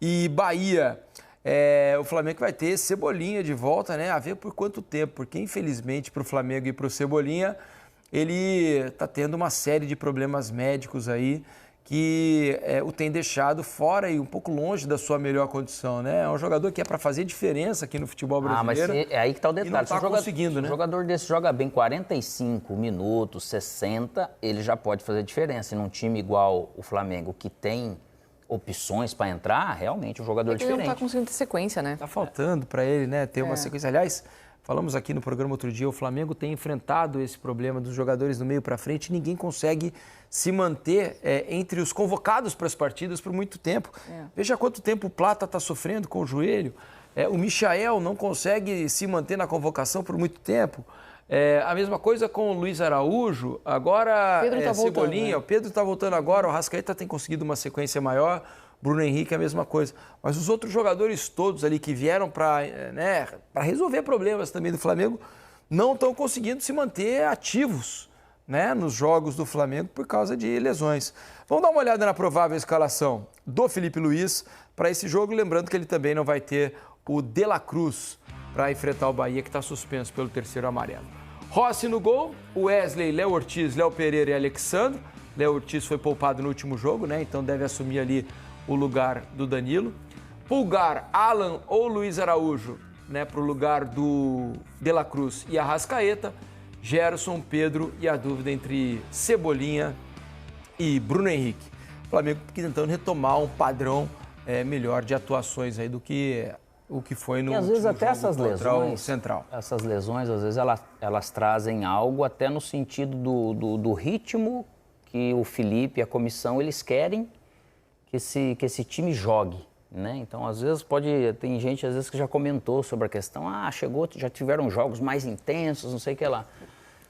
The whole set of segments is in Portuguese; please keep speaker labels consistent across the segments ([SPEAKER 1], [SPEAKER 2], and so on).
[SPEAKER 1] e Bahia. O Flamengo vai ter Cebolinha de volta, né? A ver por quanto tempo, porque infelizmente para o Flamengo e para o Cebolinha, ele está tendo uma série de problemas médicos aí que o tem deixado fora e um pouco longe da sua melhor condição, né? É um jogador que é para fazer diferença aqui no futebol brasileiro.
[SPEAKER 2] Mas é aí que está o detalhe.
[SPEAKER 1] E não está conseguindo, né?
[SPEAKER 2] Se o jogador desse joga bem 45 minutos, 60, ele já pode fazer diferença. E num time igual o Flamengo, que tem opções para entrar, realmente um jogador diferente.
[SPEAKER 3] Ele não está conseguindo ter sequência, né?
[SPEAKER 1] Está faltando para ele, né? Ter uma sequência. Aliás, falamos aqui no programa outro dia, o Flamengo tem enfrentado esse problema dos jogadores do meio para frente e ninguém consegue se manter entre os convocados para as partidas por muito tempo. Veja quanto tempo o Plata está sofrendo com o joelho. O Michael não consegue se manter na convocação por muito tempo. A mesma coisa com o Luiz Araújo, agora Cebolinha, né? O Pedro está voltando agora, o Arrascaeta tem conseguido uma sequência maior, Bruno Henrique é a mesma coisa. Mas os outros jogadores todos ali que vieram para resolver problemas também do Flamengo não estão conseguindo se manter ativos, né, nos jogos do Flamengo por causa de lesões. Vamos dar uma olhada na provável escalação do Felipe Luiz para esse jogo, lembrando que ele também não vai ter o De La Cruz para enfrentar o Bahia, que está suspenso pelo terceiro amarelo. Rossi no gol, Wesley, Léo Ortiz, Léo Pereira e Alexandre. Léo Ortiz foi poupado no último jogo, né? Então deve assumir ali o lugar do Danilo. Pulgar, Alan ou Luiz Araújo, né, para o lugar do De La Cruz e Arrascaeta. Gerson, Pedro e a dúvida entre Cebolinha e Bruno Henrique. O Flamengo tentando retomar um padrão melhor de atuações aí do que o que foi no
[SPEAKER 2] e às vezes
[SPEAKER 1] último
[SPEAKER 2] até
[SPEAKER 1] jogo
[SPEAKER 2] essas lesões,
[SPEAKER 1] Central.
[SPEAKER 2] Essas lesões, às vezes, elas trazem algo até no sentido do ritmo que o Felipe e a comissão, eles querem que esse time jogue, né? Então, às vezes, tem gente, às vezes, que já comentou sobre a questão, já tiveram jogos mais intensos, não sei o que lá.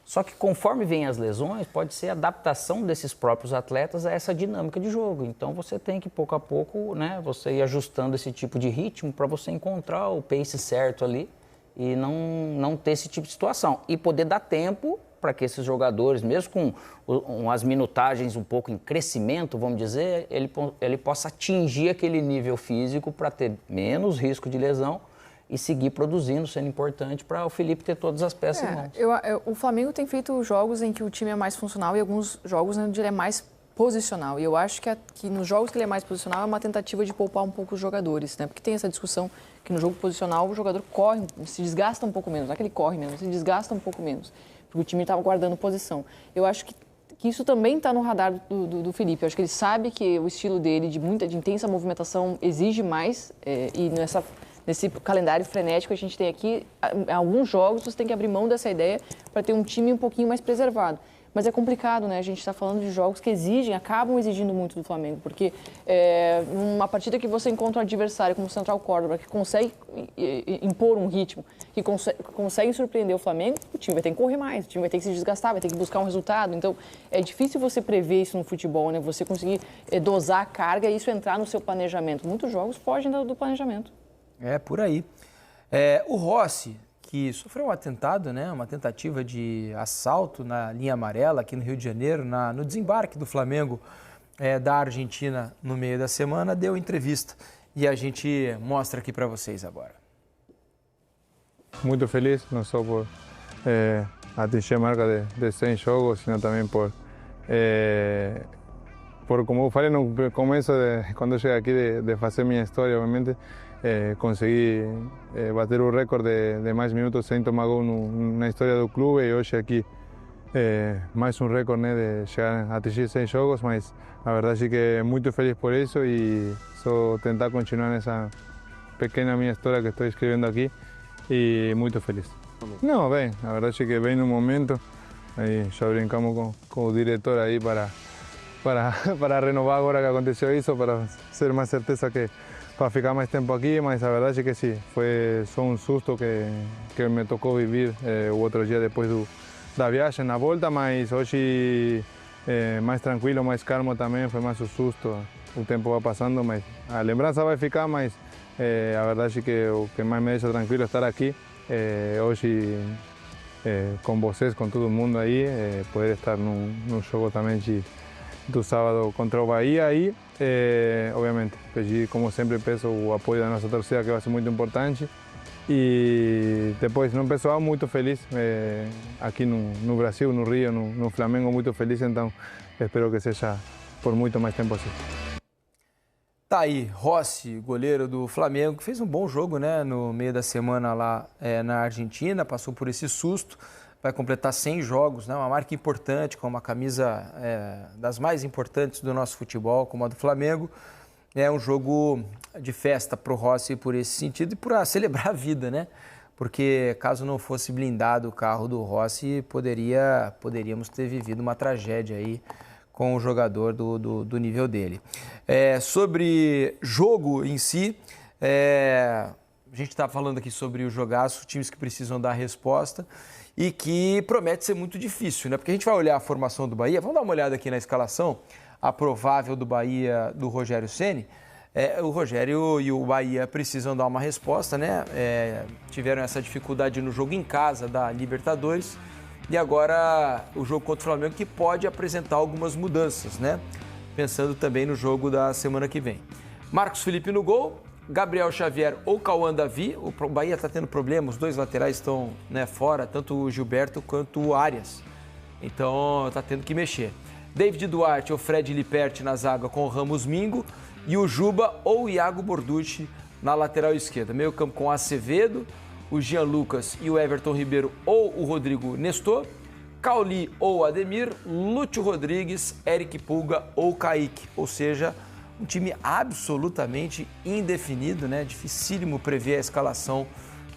[SPEAKER 2] Só que conforme vêm as lesões, pode ser a adaptação desses próprios atletas a essa dinâmica de jogo. Então você tem que, pouco a pouco, né, você ir ajustando esse tipo de ritmo para você encontrar o pace certo ali e não ter esse tipo de situação. E poder dar tempo para que esses jogadores, mesmo com as minutagens um pouco em crescimento, vamos dizer, ele possa atingir aquele nível físico para ter menos risco de lesão e seguir produzindo, sendo importante para o Felipe ter todas as peças em mãos.
[SPEAKER 3] O Flamengo tem feito jogos em que o time é mais funcional e alguns jogos onde ele é mais posicional. E eu acho que nos jogos que ele é mais posicional é uma tentativa de poupar um pouco os jogadores, né? Porque tem essa discussão que no jogo posicional o jogador corre, se desgasta um pouco menos. Não é que ele corre mesmo, se desgasta um pouco menos. Porque o time estava guardando posição. Eu acho que isso também está no radar do Felipe. Eu acho que ele sabe que o estilo dele de intensa movimentação exige mais e nesse calendário frenético que a gente tem aqui, em alguns jogos você tem que abrir mão dessa ideia para ter um time um pouquinho mais preservado. Mas é complicado, né? A gente está falando de jogos que acabam exigindo muito do Flamengo, porque uma partida que você encontra um adversário como o Central Córdoba, que consegue impor um ritmo, que consegue surpreender o Flamengo, o time vai ter que correr mais, o time vai ter que se desgastar, vai ter que buscar um resultado. Então, é difícil você prever isso no futebol, né? Você conseguir dosar a carga e isso entrar no seu planejamento. Muitos jogos fogem do planejamento.
[SPEAKER 1] É, por aí. O Rossi, que sofreu um atentado, né, uma tentativa de assalto na linha amarela aqui no Rio de Janeiro, no desembarque do Flamengo da Argentina no meio da semana, deu entrevista e a gente mostra aqui para vocês agora.
[SPEAKER 4] Muito feliz, não só por atingir a marca de 100 jogos, sino também por como eu falei no começo, quando eu cheguei aqui, de fazer minha história, obviamente, consegui bater o recorde de mais minutos sem tomar gol na história do clube e hoje aqui mais um recorde, né, de chegar a atingir 100 jogos, mas a verdade é que muito feliz por isso e só tentar continuar nessa pequena minha história que estou escrevendo aqui e muito feliz. Não, bem, a verdade é que vem no momento, aí já brincamos com o diretor aí para renovar agora que aconteceu isso, para ter mais certeza que para ficar mais tempo aqui, mas a verdade é que sim, foi só um susto que me tocou viver o outro dia depois da viagem, na volta, mas hoje mais tranquilo, mais calmo também, foi mais o susto, o tempo vai passando, mas a lembrança vai ficar, mas a verdade é que o que mais me deixa tranquilo é estar aqui, hoje com vocês, com todo mundo aí, poder estar num jogo também de do sábado contra o Bahia e, obviamente, pedi, como sempre, peço o apoio da nossa torcida, que vai ser muito importante. E depois, no pessoal, muito feliz aqui no Brasil, no Rio, no Flamengo, muito feliz, então espero que seja por muito mais tempo assim.
[SPEAKER 1] Tá aí, Rossi, goleiro do Flamengo, que fez um bom jogo, né, no meio da semana lá na Argentina, passou por esse susto, vai completar 100 jogos, né, uma marca importante, com uma camisa das mais importantes do nosso futebol, como a do Flamengo. É um jogo de festa para o Rossi por esse sentido e para celebrar a vida, né? Porque caso não fosse blindado o carro do Rossi, poderíamos ter vivido uma tragédia aí com o jogador do nível dele. Sobre jogo em si, a gente está falando aqui sobre o jogaço, times que precisam dar resposta e que promete ser muito difícil, né? Porque a gente vai olhar a formação do Bahia, vamos dar uma olhada aqui na escalação, a provável do Bahia do Rogério Ceni. O Rogério e o Bahia precisam dar uma resposta, né? Tiveram essa dificuldade no jogo em casa da Libertadores e agora o jogo contra o Flamengo, que pode apresentar algumas mudanças, né? Pensando também no jogo da semana que vem. Marcos Felipe no gol, Gabriel Xavier ou Cauã Davi. O Bahia está tendo problema, os dois laterais estão, né, fora, tanto o Gilberto quanto o Arias. Então está tendo que mexer. David Duarte ou Fred Liperti na zaga com o Ramos Mingo e o Juba ou o Iago Borducci na lateral esquerda. Meio campo com Acevedo, o Jean Lucas e o Everton Ribeiro ou o Rodrigo Nestor, Cauli ou Ademir, Lúcio Rodrigues, Eric Pulga ou Kaique. Ou seja, um time absolutamente indefinido, né? Dificílimo prever a escalação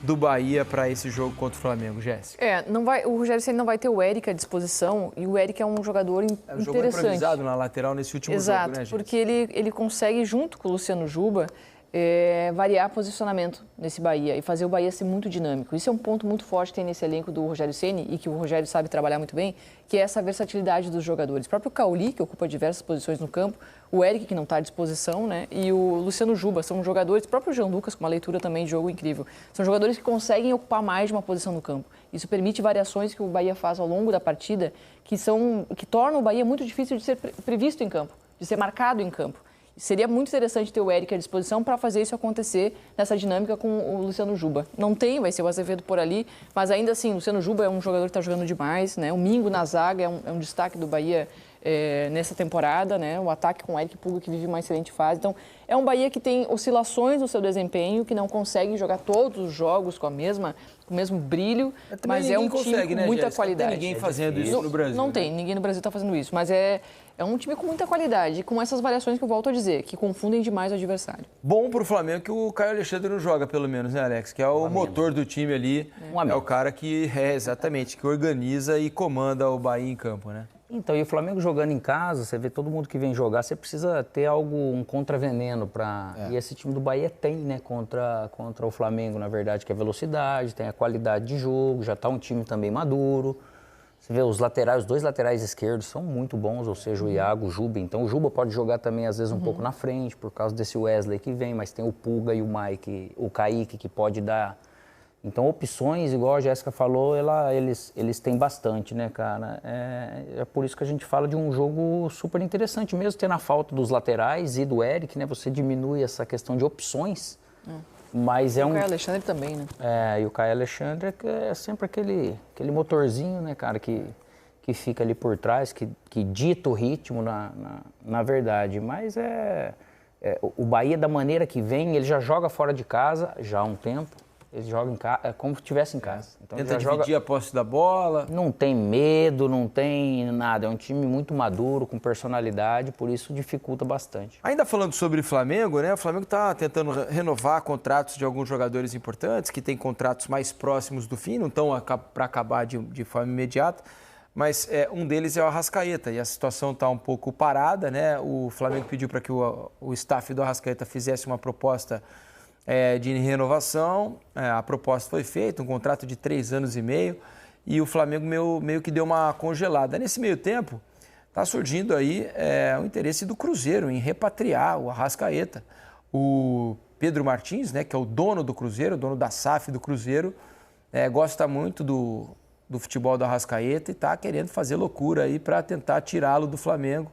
[SPEAKER 1] do Bahia para esse jogo contra o Flamengo, Jéssica.
[SPEAKER 3] O Rogério Ceni não vai ter o Eric à disposição e o Eric é um jogador interessante.
[SPEAKER 1] Jogou improvisado na lateral nesse último jogo, né, Jéssica?
[SPEAKER 3] Porque ele consegue, junto com o Luciano Juba, variar posicionamento nesse Bahia e fazer o Bahia ser muito dinâmico. Isso é um ponto muito forte que tem nesse elenco do Rogério Ceni e que o Rogério sabe trabalhar muito bem, que é essa versatilidade dos jogadores. O próprio Cauli, que ocupa diversas posições no campo, o Eric, que não está à disposição, né? E o Luciano Juba, são jogadores, o próprio Jean Lucas, com uma leitura também de jogo incrível, são jogadores que conseguem ocupar mais de uma posição no campo. Isso permite variações que o Bahia faz ao longo da partida, que tornam o Bahia muito difícil de ser previsto em campo, de ser marcado em campo. Seria muito interessante ter o Eric à disposição para fazer isso acontecer nessa dinâmica com o Luciano Juba. Não tem, vai ser o Azevedo por ali, mas ainda assim, o Luciano Juba é um jogador que está jogando demais, né? O Mingo na zaga é um destaque do Bahia nessa temporada, né? O ataque com o Eric Pulga, que vive uma excelente fase. Então, é um Bahia que tem oscilações no seu desempenho, que não consegue jogar todos os jogos com o mesmo brilho, mas é um time com muita qualidade.
[SPEAKER 1] Não tem ninguém fazendo isso no Brasil.
[SPEAKER 3] Não tem, ninguém no Brasil está fazendo isso, mas é um time com muita qualidade, com essas variações que eu volto a dizer, que confundem demais o adversário.
[SPEAKER 1] Bom pro Flamengo que o Caio Alexandre não joga, pelo menos, né, Alex? Que é o motor do time ali, é o cara que, exatamente, que organiza e comanda o Bahia em campo, né?
[SPEAKER 2] Então, e o Flamengo jogando em casa, você vê todo mundo que vem jogar, você precisa ter um contraveneno para... E esse time do Bahia tem, né, contra o Flamengo, na verdade, que é velocidade, tem a qualidade de jogo, já está um time também maduro. Você vê os dois laterais esquerdos são muito bons, ou seja, o Iago, o Juba. Então, o Juba pode jogar também, às vezes, um pouco na frente, por causa desse Wesley que vem, mas tem o Pulga e o Kaique, que pode dar... Então, opções, igual a Jéssica falou, eles têm bastante, né, cara? É por isso que a gente fala de um jogo super interessante, mesmo tendo a falta dos laterais e do Eric, né? Você diminui essa questão de opções, mas
[SPEAKER 3] o Caio Alexandre também, né?
[SPEAKER 2] E o Caio Alexandre é sempre aquele motorzinho, né, cara, que fica ali por trás, que dita o ritmo, na verdade. Mas o Bahia, da maneira que vem, ele já joga fora de casa já há um tempo. Eles jogam em casa, como se estivesse em casa. Então,
[SPEAKER 1] tenta dividir a posse da bola.
[SPEAKER 2] Não tem medo, não tem nada. É um time muito maduro, com personalidade, por isso dificulta bastante.
[SPEAKER 1] Ainda falando sobre Flamengo, né? O Flamengo está tentando renovar contratos de alguns jogadores importantes, que têm contratos mais próximos do fim, não estão para acabar de forma imediata, mas um deles é o Arrascaeta, e a situação está um pouco parada, né? O Flamengo pediu para que o staff do Arrascaeta fizesse uma proposta de renovação, a proposta foi feita, um contrato de 3 anos e meio, e o Flamengo meio que deu uma congelada. Nesse meio tempo, está surgindo aí o interesse do Cruzeiro em repatriar o Arrascaeta. O Pedro Martins, né, que é o dono do Cruzeiro, dono da SAF do Cruzeiro, gosta muito do futebol do Arrascaeta e está querendo fazer loucura aí para tentar tirá-lo do Flamengo,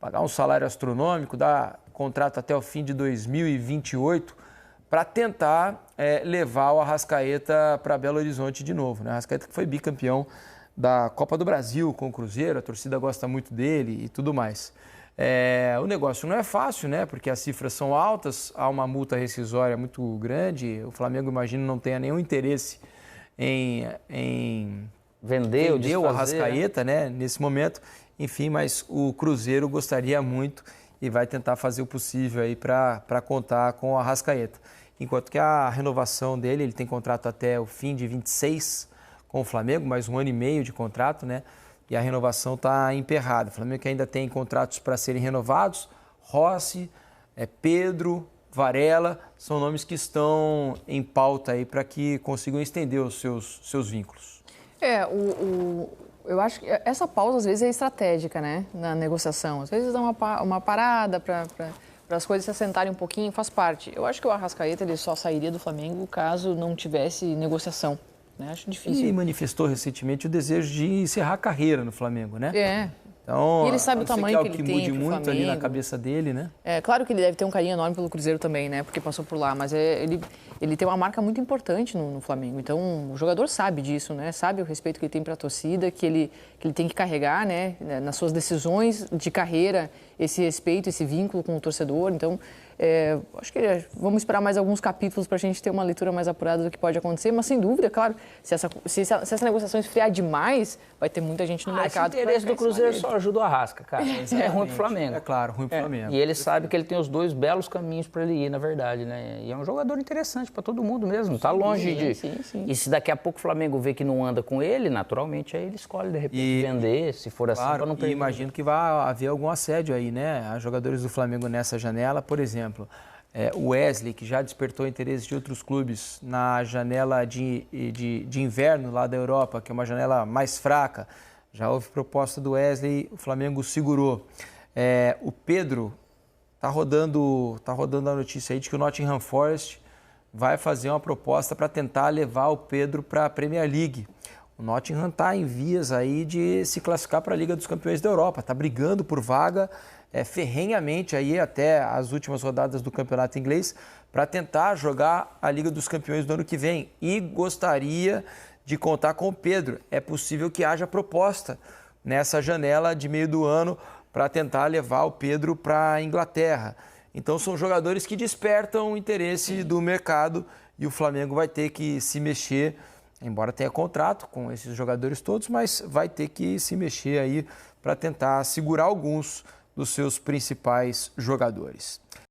[SPEAKER 1] pagar um salário astronômico, dar contrato até o fim de 2028, para tentar levar o Arrascaeta para Belo Horizonte de novo, né? Arrascaeta que foi bicampeão da Copa do Brasil com o Cruzeiro, a torcida gosta muito dele e tudo mais. O negócio não é fácil, né? Porque as cifras são altas, há uma multa rescisória muito grande, o Flamengo, imagino, não tenha nenhum interesse em vender o Arrascaeta, né? Nesse momento. Enfim, mas o Cruzeiro gostaria muito e vai tentar fazer o possível aí para contar com o Arrascaeta. Enquanto que a renovação dele, ele tem contrato até o fim de 26 com o Flamengo, mais 1 ano e meio de contrato, né? E a renovação está emperrada. O Flamengo que ainda tem contratos para serem renovados, Rossi, Pedro, Varela, são nomes que estão em pauta aí para que consigam estender os seus vínculos.
[SPEAKER 3] Eu acho que essa pausa às vezes é estratégica, né, na negociação. Às vezes dá uma parada para as coisas se assentarem um pouquinho, faz parte. Eu acho que o Arrascaeta ele só sairia do Flamengo caso não tivesse negociação. Né? Acho difícil.
[SPEAKER 1] E manifestou recentemente o desejo de encerrar a carreira no Flamengo, né?
[SPEAKER 3] Então, e ele sabe o tamanho que ele tem.
[SPEAKER 1] Que mude muito ali na cabeça dele, né?
[SPEAKER 3] Claro que ele deve ter um carinho enorme pelo Cruzeiro também, né? Porque passou por lá, mas ele tem uma marca muito importante no Flamengo. Então, o jogador sabe disso, né? Sabe o respeito que ele tem para a torcida, que ele tem que carregar, né? Nas suas decisões de carreira, esse respeito, esse vínculo com o torcedor. Então, acho que vamos esperar mais alguns capítulos para a gente ter uma leitura mais apurada do que pode acontecer. Mas, sem dúvida, claro, se essa negociação esfriar demais, vai ter muita gente no mercado.
[SPEAKER 2] Esse interesse do Cruzeiro só ajuda o Arrasca, cara. É ruim pro Flamengo.
[SPEAKER 1] É claro, ruim pro Flamengo.
[SPEAKER 2] E ele sabe que ele tem os 2 belos caminhos para ele ir, na verdade, né? E é um jogador interessante para todo mundo mesmo. Tá longe de...
[SPEAKER 3] Sim.
[SPEAKER 2] E se daqui a pouco o Flamengo vê que não anda com ele, naturalmente, aí ele escolhe, de repente, vender, se for assim, para não perder.
[SPEAKER 1] E imagino que vai haver algum assédio aí, né? A jogadores do Flamengo nessa janela, por exemplo, o Wesley, que já despertou interesse de outros clubes na janela de inverno lá da Europa, que é uma janela mais fraca. Já houve proposta do Wesley, o Flamengo segurou. O Pedro, tá rodando a notícia aí de que o Nottingham Forest vai fazer uma proposta para tentar levar o Pedro para a Premier League. O Nottingham está em vias aí de se classificar para a Liga dos Campeões da Europa, está brigando por vaga ferrenhamente aí até as últimas rodadas do campeonato inglês para tentar jogar a Liga dos Campeões do ano que vem e gostaria de contar com o Pedro. É possível que haja proposta nessa janela de meio do ano para tentar levar o Pedro para a Inglaterra. Então são jogadores que despertam o interesse do mercado e o Flamengo vai ter que se mexer, embora tenha contrato com esses jogadores todos, mas vai ter que se mexer aí para tentar segurar alguns dos seus principais jogadores.